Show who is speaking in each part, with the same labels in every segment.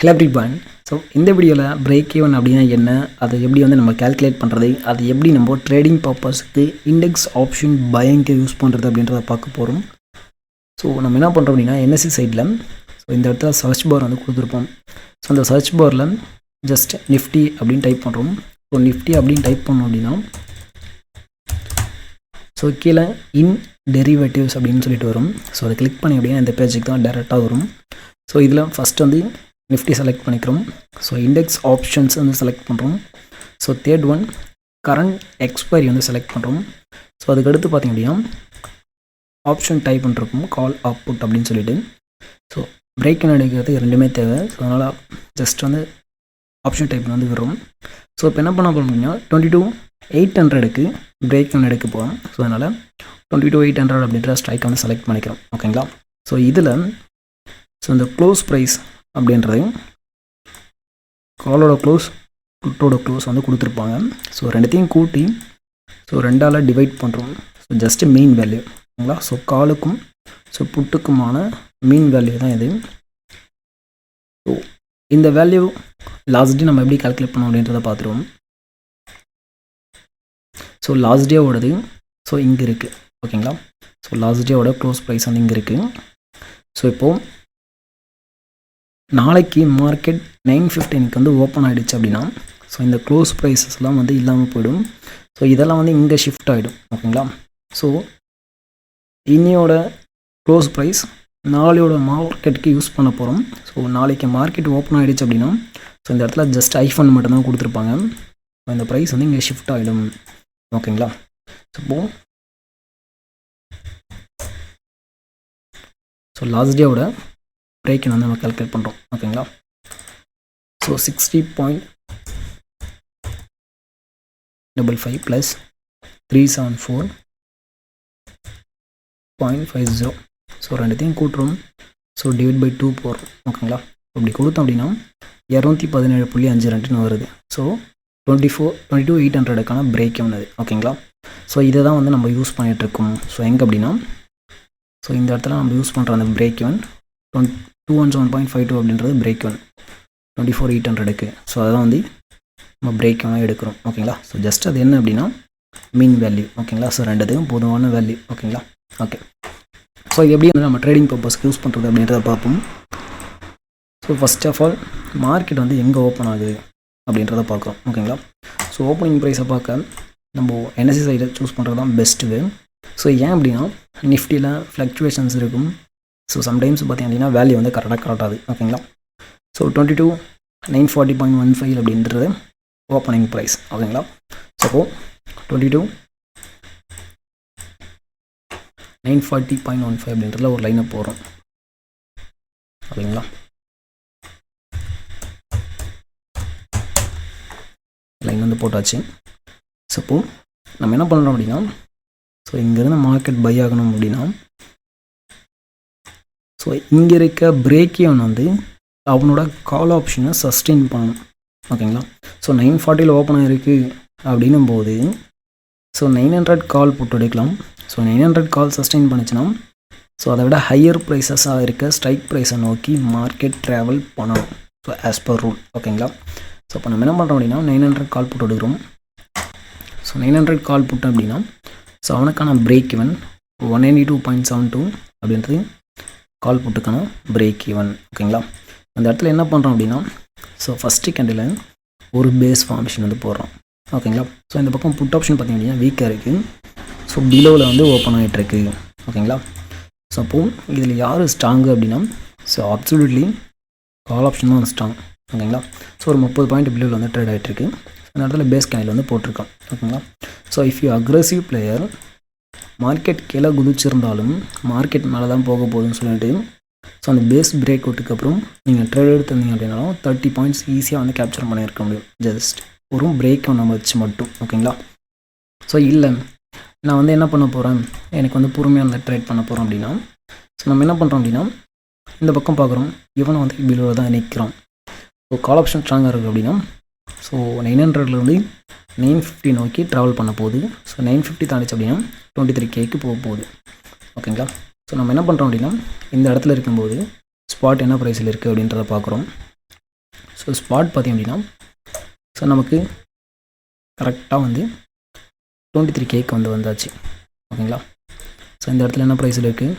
Speaker 1: Electric point. So இந்த வீடியோவில் break even அப்படின்னா என்ன, அதை எப்படி வந்து நம்ம கால்குலேட் பண்ணுறது, அது எப்படி நம்ம ட்ரேடிங் பர்பஸ்க்கு இண்டெக்ஸ் ஆப்ஷன் பையிங்க்கு யூஸ் பண்ணுறது அப்படின்றத பார்க்க போகிறோம். ஸோ நம்ம என்ன பண்ணுறோம் அப்படின்னா என்எஸ்சி சைடில் ஸோ இந்த இடத்துல சர்ச் பார் வந்து கொடுத்துருப்போம். ஸோ அந்த சர்ச் பாரில் ஜஸ்ட் நிஃப்டி அப்படின்னு டைப் பண்ணுறோம். ஸோ நிஃப்டி அப்படின்னு டைப் பண்ணோம் அப்படின்னா ஸோ கீழே இன் டெரிவேட்டிவ்ஸ் அப்படின்னு சொல்லிட்டு வரும். ஸோ அதை கிளிக் பண்ணி அப்படின்னா இந்த பேஜுக்கு தான் டேரெக்டாக வரும். ஸோ இதில் ஃபஸ்ட் வந்து நிஃப்டி செலக்ட் பண்ணிக்கிறோம். ஸோ இண்டெக்ஸ் ஆப்ஷன்ஸ் வந்து செலக்ட் பண்ணுறோம். So third one current expiry வந்து செலக்ட் பண்ணுறோம். ஸோ அதுக்கடுத்து பார்த்திங்க அப்படின்னா ஆப்ஷன் டைப் பண்ணிருக்கோம் கால் அவுட்புட் அப்படின்னு சொல்லிட்டு. ஸோ பிரேக் எடுக்கிறது ரெண்டுமே தேவை. ஸோ அதனால் ஜஸ்ட் வந்து ஆப்ஷன் டைப் வந்து விடுறோம். ஸோ இப்போ என்ன பண்ண போகிறோம் அப்படின்னா 22,800க்கு பிரேக் ஒன்று எடுக்க போகிறோம். ஸோ அதனால் 22,800 அப்படின்ற ஸ்ட்ரைக் வந்து செலக்ட் பண்ணிக்கிறோம். ஓகேங்களா. ஸோ இதில் ஸோ இந்த க்ளோஸ் ப்ரைஸ் அப்படின்றது காலோட க்ளோஸ் புட்டோட க்ளோஸ் வந்து கொடுத்துருப்பாங்க. ஸோ ரெண்டுத்தையும் கூட்டி ஸோ ரெண்டால் டிவைட் பண்ணுறோம். ஸோ ஜஸ்ட்டு மீன் வேல்யூ ஓகேங்களா. ஸோ காலுக்கும் ஸோ புட்டுக்குமான மீன் வேல்யூ தான் இது. ஸோ இந்த வேல்யூ லாஸ்ட் டே நம்ம எப்படி கால்குலேட் பண்ணோம் அப்படின்றத பார்த்துருவோம். ஸோ லாஸ்ட் டேவோடது ஸோ இங்கே இருக்குது ஓகேங்களா. ஸோ லாஸ்ட் டேவோட க்ளோஸ் ப்ரைஸ் வந்து இங்கே இருக்குது. ஸோ இப்போது நாளைக்கு மார்க்கெட் 9:15க்கு வந்து ஓப்பன் ஆகிடுச்சு அப்படின்னா ஸோ இந்த க்ளோஸ் ப்ரைஸஸ்லாம் வந்து இல்லாமல் போயிடும். ஸோ இதெல்லாம் வந்து இங்கே ஷிஃப்ட் ஆகிடும் ஓகேங்களா. ஸோ இன்னையோட க்ளோஸ் ப்ரைஸ் நாளையோட மார்க்கெட்டுக்கு யூஸ் பண்ண போகிறோம். ஸோ நாளைக்கு மார்க்கெட் ஓப்பன் ஆகிடுச்சு அப்படின்னா ஸோ இந்த இடத்துல ஜஸ்ட் ஐஃபன் மட்டும்தான் கொடுத்துருப்பாங்க. ஸோ இந்த ப்ரைஸ் வந்து இங்கே ஷிஃப்ட் ஆகிடும் ஓகேங்களா. ஸோ லாஸ்ட் டேவோட பிரேக் வந்து நம்ம கால்குலேட் பண்ணுறோம் ஓகேங்களா. So 60.55 plus 374.50. ஸோ ரெண்டுத்தையும் கூட்டுறோம். ஸோ டிவைட் பை 2 போடுறோம் ஓகேங்களா. அப்படி கொடுத்தோம் அப்படின்னா 217.52 வருது. ஸோ 22,800க்கான பிரேக் ஆனது ஓகேங்களா. ஸோ இதை தான் வந்து நம்ம யூஸ் பண்ணிகிட்ருக்கோம். ஸோ எங்கே அப்படின்னா ஸோ இந்த இடத்துல நம்ம யூஸ் பண்ணுற அந்த பிரேக் இவன் 217.52 அப்படின்றது பிரேக் ஒன் 24,800க்கு. ஸோ அதை தான் வந்து நம்ம பிரேக் ஒன்னாக எடுக்கிறோம் ஓகேங்களா. ஸோ ஜஸ்ட் அது என்ன அப்படின்னா மீன் வேல்யூ ஓகேங்களா. ஸோ ரெண்டுத்துக்கும் பொதுவான வேல்யூ ஓகேங்களா. ஓகே. ஸோ இது எப்படி வந்து நம்ம ட்ரேடிங் பர்பஸ்க்கு யூஸ் பண்ணுறது அப்படின்றத பார்ப்போம். So first of all market வந்து எங்கே ஓப்பன் ஆகுது அப்படின்றத பார்க்குறோம் ஓகேங்களா. ஸோ ஓப்பனிங் ப்ரைஸை பார்க்க நம்ம என்எஸ்சி சைடை சூஸ் பண்ணுறது தான் பெஸ்ட்டு வே. ஸோ ஏன் அப்படின்னா நிஃப்டியில் ஃப்ளக்சுவேஷன்ஸ் இருக்கும். ஸோ சம்டைம்ஸ் பார்த்திங்க அப்படின்னா வேல்யூ வந்து கரெக்டாக காட்டாது ஓகேங்களா. ஸோ 22,940.15 அப்படின்றது ஓப்பனிங் ப்ரைஸ் ஓகேங்களா. ஸோ 22,940.15 அப்படின்றதுல ஒரு லைனை போடுறோம் ஓகேங்களா. லைன் வந்து போட்டாச்சு. ஸோ இப்போது நம்ம என்ன பண்ணுறோம் அப்படின்னா ஸோ இங்கேருந்து மார்க்கெட் பை ஆகணும் அப்படின்னா ஸோ இங்கே இருக்க பிரேக் ஈவன் வந்து அவனோட கால் ஆப்ஷனை சஸ்டெயின் பண்ணணும் ஓகேங்களா. ஸோ 940 ஓப்பன் ஆகிருக்கு அப்படின்னும் போது ஸோ 900 கால் போட்டு எடுக்கலாம். ஸோ 900 கால் சஸ்டெயின் பண்ணிச்சுன்னா ஸோ அதை விட ஹையர் ப்ரைஸஸாக இருக்க ஸ்ட்ரைக் ப்ரைஸை நோக்கி மார்க்கெட் ட்ராவல் பண்ணணும். ஸோ ஆஸ் பர் ரூல் ஓகேங்களா. ஸோ இப்போ நம்ம என்ன பண்ணுறோம் அப்படின்னா 900 கால் போட்டு எடுக்கிறோம். ஸோ 900 கால் போட்டோம் அப்படின்னா ஸோ அவனுக்கான பிரேக் ஈவன் 192.72 அப்படின்றது கால் புட்டுக்கான பிரேக் ஈவன் ஓகேங்களா. அந்த இடத்துல என்ன பண்ணுறோம் அப்படின்னா ஸோ ஃபஸ்ட்டு கேண்டில் ஒரு பேஸ் ஃபார்மேஷன் வந்து போடுறோம் ஓகேங்களா. ஸோ இந்த பக்கம் புட் ஆப்ஷன் பார்த்திங்க அப்படின்னா வீக்காக இருக்குது. ஸோ பிலோவில் வந்து ஓப்பன் ஆகிட்டுருக்கு ஓகேங்களா. ஸோ அப்போது இதில் யார் ஸ்ட்ராங்கு அப்படின்னா ஸோ அப்சல்யூட்லி கால் ஆப்ஷன் தான் ஸ்ட்ராங் ஓகேங்களா. ஸோ ஒரு 30 பாயிண்ட் பிலோவில் வந்து ட்ரேட் ஆகிட்டுருக்கு. அந்த இடத்துல பேஸ் கேண்டில் வந்து போட்டிருக்கோம் ஓகேங்களா. So if you aggressive player market கீழே குதிச்சிருந்தாலும் மார்க்கெட் மேலே தான் போக போகுதுன்னு சொல்லிட்டு ஸோ அந்த பேஸ் பிரேக் அவுட்டுக்கு அப்புறம் நீங்கள் ட்ரேட் எடுத்துருந்தீங்க அப்படின்னாலும் 30 பாயிண்ட்ஸ் ஈஸியாக வந்து கேப்சர் பண்ணியிருக்க முடியும். ஜஸ்ட் ஒரு பிரேக் நம்ம வச்சு மட்டும் ஓகேங்களா. ஸோ இல்லை நான் வந்து என்ன பண்ண போகிறேன், எனக்கு வந்து பொறுமையாக வந்து ட்ரேட் பண்ண போகிறோம் அப்படின்னா ஸோ நம்ம என்ன பண்ணுறோம் அப்படின்னா இந்த பக்கம் பார்க்குறோம் இவனை வந்து பிலோவில் தான் நிற்கிறோம். ஸோ கால் ஆப்ஷன் ஸ்ட்ராங்காக இருக்குது அப்படின்னா ஸோ 900லேருந்து 950 நோக்கி ட்ராவல் பண்ண போகுது. ஸோ 950 தாண்டிச்சு அப்படின்னா 23Kக்கு போக போகுது ஓகேங்களா. ஸோ நம்ம என்ன பண்ணுறோம் அப்படின்னா இந்த இடத்துல இருக்கும்போது ஸ்பாட் என்ன ப்ரைஸில் இருக்குது அப்படின்றத பார்க்குறோம். ஸோ ஸ்பாட் பார்த்தீங்க அப்படின்னா ஸோ நமக்கு கரெக்டாக வந்து 23Kக்கு வந்தாச்சு. ஓகேங்களா. ஸோ இந்த இடத்துல என்ன ப்ரைஸில் இருக்குது?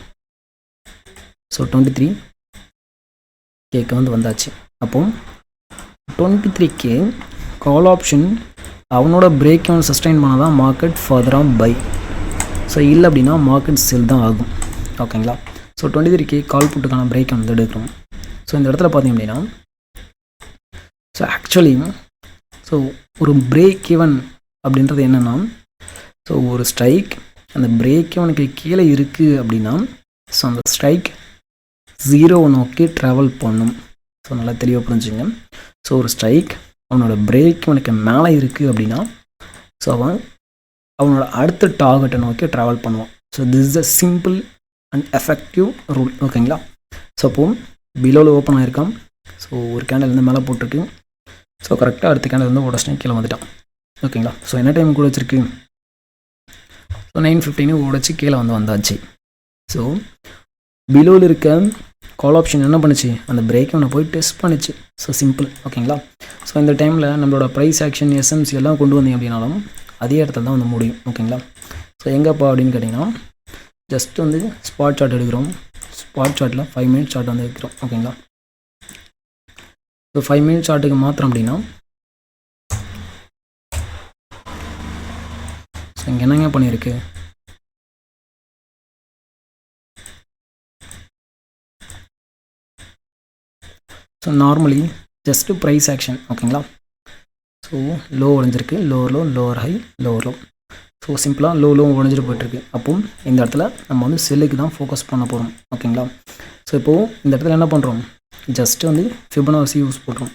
Speaker 1: ஸோ 23Kக்கு வந்தாச்சு. அப்போ 23K கால் ஆப்ஷன் அவனோட பிரேக் அவன் சஸ்டைன் பண்ணால் தான் மார்க்கெட் ஃபர்தராக பை. ஸோ இல்லை அப்படின்னா மார்க்கெட் செல் தான் ஆகும். ஓகேங்களா. ஸோ 23K கால் புட்டுக்கான பிரேக் வந்து எடுக்கிறோம். ஸோ இந்த இடத்துல பார்த்தீங்க அப்படின்னா ஸோ ஆக்சுவலி ஸோ ஒரு பிரேக் ஈவன் அப்படின்றது என்னென்னா ஸோ ஒரு ஸ்ட்ரைக் அந்த பிரேக் ஈவனுக்கு கீழே இருக்குது அப்படின்னா ஸோ அந்த ஸ்ட்ரைக் 0 நோக்கி ட்ராவல் பண்ணும். ஸோ நல்லா தெளிவாக புரிஞ்சுங்க. ஸோ ஒரு ஸ்ட்ரைக் அவனோட பிரேக் ஈவனுக்கு மேலே இருக்குது அப்படின்னா ஸோ அவனோட அடுத்த டார்கெட்டை நோக்கி ட்ராவல் பண்ணுவான். So this is a simple and effective rule. ஓகேங்களா. ஸோ அப்போ பிலோவில் ஓப்பன் ஆகிருக்கான். ஸோ ஒரு கேண்டில் வந்து மேலே போட்டிருக்கு. ஸோ கரெக்டாக அடுத்த கேண்டில் வந்து உடச்சிட்டு கீழே வந்துட்டான். ஓகேங்களா. ஸோ என்ன டைம் கூட வச்சிருக்கு? ஸோ 9:15 உடச்சி கீழே வந்தாச்சு. ஸோ பிலோவில் இருக்க கால் ஆப்ஷன் என்ன பண்ணுச்சு? அந்த பிரேக்கை ஒன்று போய் டெஸ்ட் பண்ணிச்சு. So simple. ஓகேங்களா. ஸோ இந்த டைமில் நம்மளோட ப்ரைஸ் ஆக்ஷன் எஸ்எம்சி எல்லாம் கொண்டு வந்தீங்க அப்படின்னாலும் அதே இடத்துல தான் வந்து முடியும். ஓகேங்களா. ஸோ எங்கேப்பா அப்படின்னு கேட்டிங்கன்னா ஜஸ்ட் வந்து ஸ்பாட் சார்ட் எடுக்கிறோம். ஸ்பாட் சார்ட்டில் 5 மினிட்ஸ் சார்ட் வந்து எடுக்கிறோம். ஓகேங்களா. ஸோ 5 மினிட்ஸ் சார்ட்டுக்கு மாத்திரம் அப்படின்னா ஸோ இங்கே என்னங்க பண்ணியிருக்கு? So normally just price action. ஓகேங்களா. ஸோ லோ உடஞ்சிருக்கு, lower low, lower high, lower low. So சிம்பிளாக லோ உடஞ்சிட்டு போய்ட்டுருக்கு. அப்போ இந்த இடத்துல நம்ம வந்து செல்லுக்கு தான் ஃபோக்கஸ் பண்ண போகிறோம். ஓகேங்களா. ஸோ இப்போது இந்த இடத்துல என்ன பண்ணுறோம்? ஜஸ்ட்டு வந்து ஃபிபனாசி யூஸ் பண்ணுறோம்.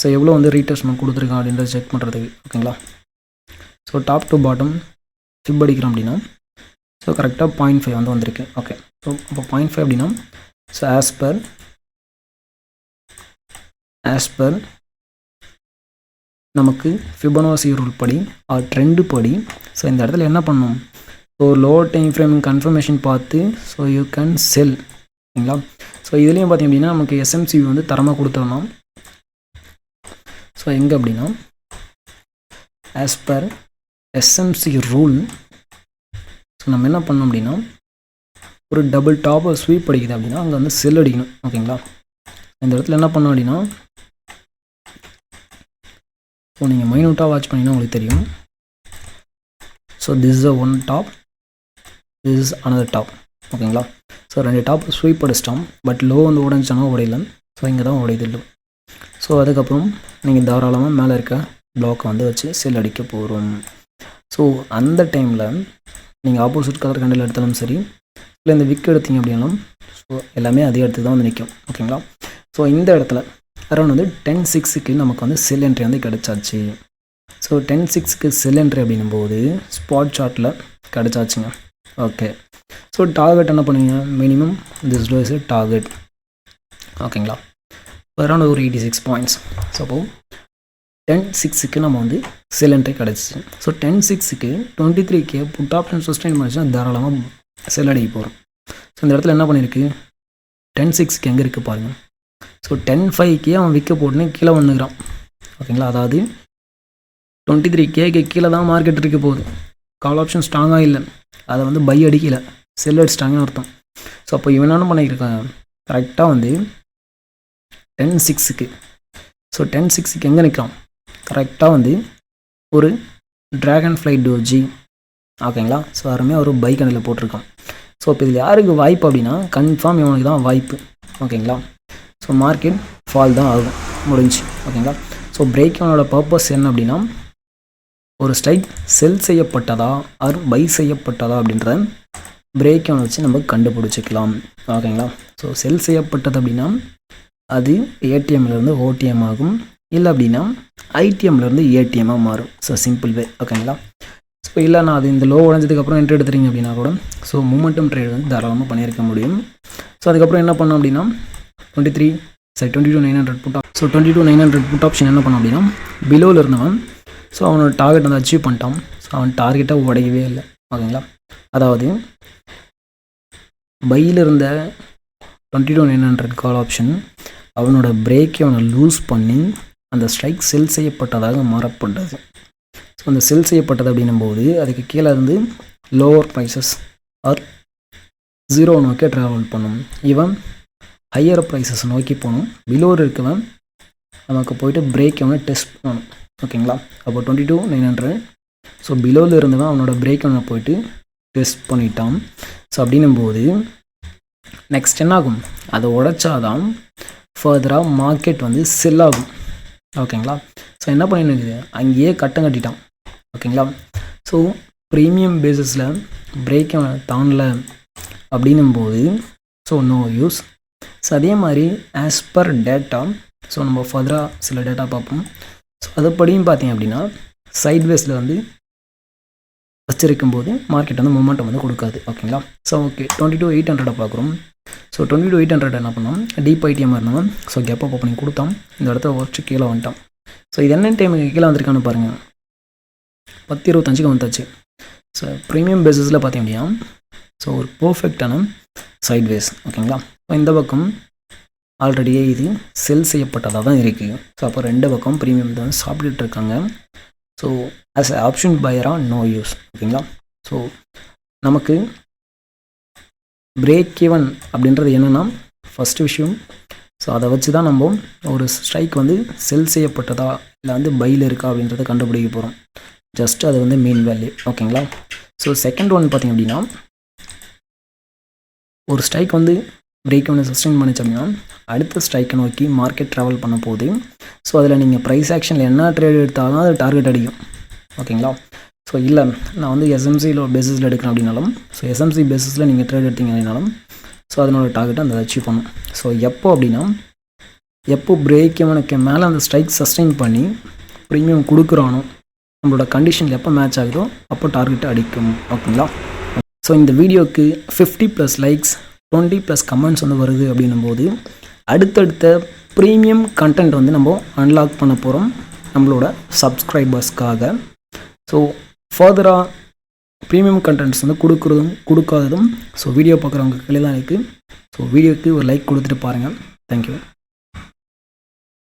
Speaker 1: ஸோ எவ்வளோ வந்து ரீடெஸ்ட்மெண்ட் கொடுத்துருக்கான் அப்படின்றத செக் பண்ணுறதுக்கு. ஓகேங்களா. ஸோ டாப் டு பாட்டம் ஃபிப் அடிக்கிறோம் அப்படின்னா ஸோ கரெக்டாக 0.5 வந்து வந்திருக்கு. ஓகே. ஸோ இப்போ 0.5 அப்படின்னா ஸோ ஆஸ் பர் நமக்கு ஃபிபனாசி ரூல் படி ட்ரெண்டு படி ஸோ இந்த இடத்துல என்ன பண்ணணும்? So low time frame confirmation பார்த்து ஸோ யூ கேன் செல். ஓகேங்களா. ஸோ இதுலேயும் பார்த்திங்க அப்படின்னா நமக்கு எஸ்எம்சி வந்து தரமாக கொடுத்துடலாம். ஸோ எங்கே அப்படின்னா as per SMC rule so நம்ம என்ன பண்ணோம் அப்படின்னா ஒரு டபுள் டாப்பை ஸ்வீப் அடிக்குது அப்படின்னா அங்கே வந்து செல் அடிக்கணும். ஓகேங்களா. இந்த இடத்துல என்ன பண்ணோம் அப்படின்னா ஸோ நீங்கள் மைனூட்டாக வாட்ச் பண்ணிங்கன்னா உங்களுக்கு தெரியும். So this is one top, this is another top. ஓகேங்களா. ஸோ 2 டாப் ஸ்வீப் அடிச்சிட்டோம். பட் லோ வந்து உடஞ்சானா உடையல. ஸோ இங்கே தான் உடையதில்லை. ஸோ அதுக்கப்புறம் நீங்கள் தாராளமாக மேலே இருக்க பிளாக்கை வந்து வச்சு செல் அடிக்க போகிறோம். ஸோ அந்த டைமில் நீங்கள் ஆப்போசிட் கலர் கேண்டில் எடுத்தாலும் சரி இல்லை இந்த விக் எடுத்தீங்க அப்படின்னாலும் ஸோ எல்லாமே அதே இடத்துக்கு தான் வந்து நிற்கும். ஓகேங்களா. ஸோ இந்த இடத்துல அரௌண்ட் வந்து 10:06க்கு நமக்கு வந்து செல் என்ட்ரி வந்து கிடச்சாச்சு. ஸோ 10:06க்கு செல் என்ட்ரி அப்படின்னும்போது ஸ்பாட் சார்ட்டில் கிடச்சாச்சுங்க. ஓகே. ஸோ டார்கெட் என்ன பண்ணுவீங்க? மினிமம் திஸ் டோ இஸ் எ டார்கெட். ஓகேங்களா. அரௌண்ட் ஒரு 86 பாயிண்ட்ஸ். ஸோ அப்போது 10:06க்கு நம்ம வந்து செல் என்ட்ரி கிடச்சிச்சு. ஸோ 10:06க்கு 23K புட் ஆப்ஷன் சஸ்டைன் பண்ணிச்சுன்னா தாராளமாக செல் அடிக்க போகிறோம். ஸோ இந்த இடத்துல என்ன பண்ணியிருக்கு? 10:06க்கு எங்கே இருக்குது பாருங்கள். ஸோ 10:05க்கு அவன் விற்க போட்டுன்னு கீழே வந்துக்கிறான். ஓகேங்களா. அதாவது 23Kக்கு கீழே தான் மார்க்கெட் இருக்க போகுது. கால் ஆப்ஷன் ஸ்ட்ராங்காக இல்லை, அதை வந்து பை அடிக்கலை, செல் அடிச்சிட்டாங்கன்னு அர்த்தம். ஸோ அப்போ இவன் என்ன பண்ணியிருக்காங்க? கரெக்டாக வந்து 10:06க்கு ஸோ 10:06க்கு எங்கே நிற்கிறான்? கரெக்டாக வந்து ஒரு ட்ராகன் ஃப்ளைட் டோஜி. ஓகேங்களா. ஸோ அருமையாக ஒரு பை கண்ணில் போட்டிருக்கான். ஸோ இப்போ இதில் யாருக்கு வாய்ப்பு அப்படின்னா கன்ஃபார்ம் இவனுக்கு தான் வாய்ப்பு. ஓகேங்களா. ஸோ மார்க்கெட் ஃபால் தான் ஆகும், முடிஞ்சு. ஓகேங்களா. ஸோ பிரேக் அவனோட பர்பஸ் என்ன அப்படின்னா ஒரு ஸ்ட்ரைக் செல் செய்யப்பட்டதா ஆர் பை செய்யப்பட்டதா அப்படின்ற பிரேக் அவனை வச்சு நம்ம கண்டுபிடிச்சிக்கலாம். ஓகேங்களா. ஸோ செல் செய்யப்பட்டது அப்படின்னா அது ஏடிஎம்லேருந்து ஓடிஎம் ஆகும், இல்லை அப்படின்னா ஐடிஎம்லேருந்து ஏடிஎம்மாக மாறும். ஸோ சிம்பிள் வே. ஓகேங்களா. ஸோ இல்லை நான் அது இந்த லோ உடஞ்சதுக்கப்புறம் என்ட்ரி எடுத்துறீங்க அப்படின்னா கூட ஸோ மூமெண்டம் ட்ரேட் வந்து தாராளமாக பண்ணியிருக்க முடியும். ஸோ அதுக்கப்புறம் என்ன பண்ணோம் அப்படின்னா 22,900 புட் ஸோ 22,900 புட் ஆப்ஷன் என்ன பண்ணோம் அப்படின்னா பிலோவில் இருந்தவன் ஸோ அவனோட டார்கெட் வந்து அச்சீவ் பண்ணிட்டான். ஸோ அவன் டார்கெட்டை உடையவே இல்லை. ஓகேங்களா. அதாவது பையில் இருந்த 22,900 கால் ஆப்ஷன் அவனோட பிரேக்கை அவனை லூஸ் பண்ணி அந்த ஸ்ட்ரைக் செல் செய்யப்பட்டதாக மாறப்பட்டது. ஸோ அந்த செல் செய்யப்பட்டது அப்படின்னும் போது அதுக்கு கீழே இருந்து லோவர் ப்ரைஸஸ் ஆர் 0 நோக்கி ட்ராவல் பண்ணும். இவன் ஹையர் ப்ரைஸஸ் நோக்கி போகணும். பிலோர் இருக்கவன் நமக்கு போயிட்டு பிரேக் அவனை டெஸ்ட் பண்ணணும். ஓகேங்களா? அப்போ 22,900. ஸோ பிலோவில் இருந்தவன் அவனோட பிரேக் அவனை போயிட்டு டெஸ்ட் பண்ணிட்டான். ஸோ அப்படின்னும்போது நெக்ஸ்ட் என்ன ஆகும்? அதை உடைச்சாதான் ஃபர்தராக மார்க்கெட் வந்து செல் ஆகும். ஓகேங்களா? ஸோ என்ன பண்ணிட்டு அங்கேயே கட்டம் கட்டிட்டான். ஓகேங்களா? ஸோ ப்ரீமியம் பேசிஸில் பிரேக் தாண்டலை அப்படின்னும்போது ஸோ நோ யூஸ். ஸோ அதே மாதிரி ஆஸ் பர் டேட்டா, ஸோ நம்ம ஃபர்தராக சில டேட்டா பார்ப்போம். ஸோ அதுபடியும் பார்த்தீங்க அப்படின்னா சைட்வேஸில் வந்து வச்சிருக்கும் போது மார்க்கெட் வந்து மொமெண்டம் வந்து கொடுக்காது. ஓகேங்களா? ஸோ ஓகே 22,800 பார்க்குறோம். ஸோ 22,800 என்ன பண்ணோம்? டீப் ஐடிஎம்மாக இருந்தோம். ஸோ கெப்பப் ஓப்பனிங் கொடுத்தோம். இந்த இடத்த உடச்சி கீழே வந்துட்டோம். ஸோ இது என்ன டைமுக்கு கீழே வந்திருக்கான்னு பாருங்கள். 10:25 வந்தாச்சு. ஸோ ப்ரீமியம் பேசிஸில் பார்த்தீங்க அப்படின்னா ஸோ ஒரு பர்ஃபெக்டான சைட்வேஸ். ஓகேங்களா? இந்த பக்கம் ஆல்ரெடியே இது செல் செய்யப்பட்டதாக தான் இருக்குது. ஸோ அப்போ ரெண்டு பக்கம் ப்ரீமியம் தான் சாப்பிட்டுட்டு இருக்காங்க. ஸோ ஆஸ் எ ஆப்ஷன் பையராக நோ யூஸ். ஓகேங்களா? ஸோ நமக்கு பிரேக் ஈவன் அப்படின்றது என்னென்னா ஃபஸ்ட்டு விஷயம். ஸோ அதை வச்சு தான் நம்ம ஒரு ஸ்ட்ரைக் வந்து செல் செய்யப்பட்டதா இல்லை வந்து பையில் இருக்கா அப்படின்றத கண்டுபிடிக்க போகிறோம். ஜஸ்ட் அது வந்து மெயின் வேல்யூ. ஓகேங்களா? ஸோ செகண்ட் ஒன் பார்த்திங்க அப்படின்னா ஒரு ஸ்ட்ரைக் வந்து பிரேக் ஒன்று சஸ்டெயின் பண்ணிச்சு அப்படின்னா அடுத்த ஸ்ட்ரைக்கை நோக்கி மார்க்கெட் ட்ராவல் பண்ண போகுது. ஸோ அதில் நீங்கள் ப்ரைஸ் ஆக்ஷனில் என்ன ட்ரேட் எடுத்தாலும் அது டார்கெட் அடிக்கும். ஓகேங்களா? ஸோ இல்லை நான் வந்து எஸ்எம்சியில் பேசிஸில் எடுக்கிறேன் அப்படின்னாலும் ஸோ எஸ்எம்சி பேசிஸில் நீங்கள் ட்ரேட் எடுத்தீங்க அப்படின்னாலும் ஸோ அதனோட டார்கெட்டை அந்த அச்சீவ் பண்ணும். ஸோ எப்போ அப்படின்னா எப்போ பிரேக் இவனுக்கு மேலே அந்த ஸ்ட்ரைக் சஸ்டெயின் பண்ணி ப்ரீமியம் கொடுக்குறானோ நம்மளோட கண்டிஷனில் எப்போ மேட்ச் ஆகுதோ அப்போ டார்கெட்டை அடிக்கும். ஓகேங்களா? ஸோ இந்த வீடியோவுக்கு 50+ லைக்ஸ் 20+ கமெண்ட்ஸ் வந்து வருது அப்படின்னும் போது அடுத்தடுத்த ப்ரீமியம் கண்டென்ட் வந்து நம்ம அன்லாக் பண்ண போகிறோம் நம்மளோட சப்ஸ்கிரைபர்ஸ்க்காக. ஸோ ஃபர்தராக ப்ரீமியம் கண்டென்ட்ஸ் வந்து கொடுக்குறதும் கொடுக்காததும் ஸோ வீடியோ பார்க்குறவங்க கையில் தான் இருக்குது. ஸோ வீடியோவுக்கு ஒரு லைக் கொடுத்துட்டு பாருங்கள். தேங்க்யூ.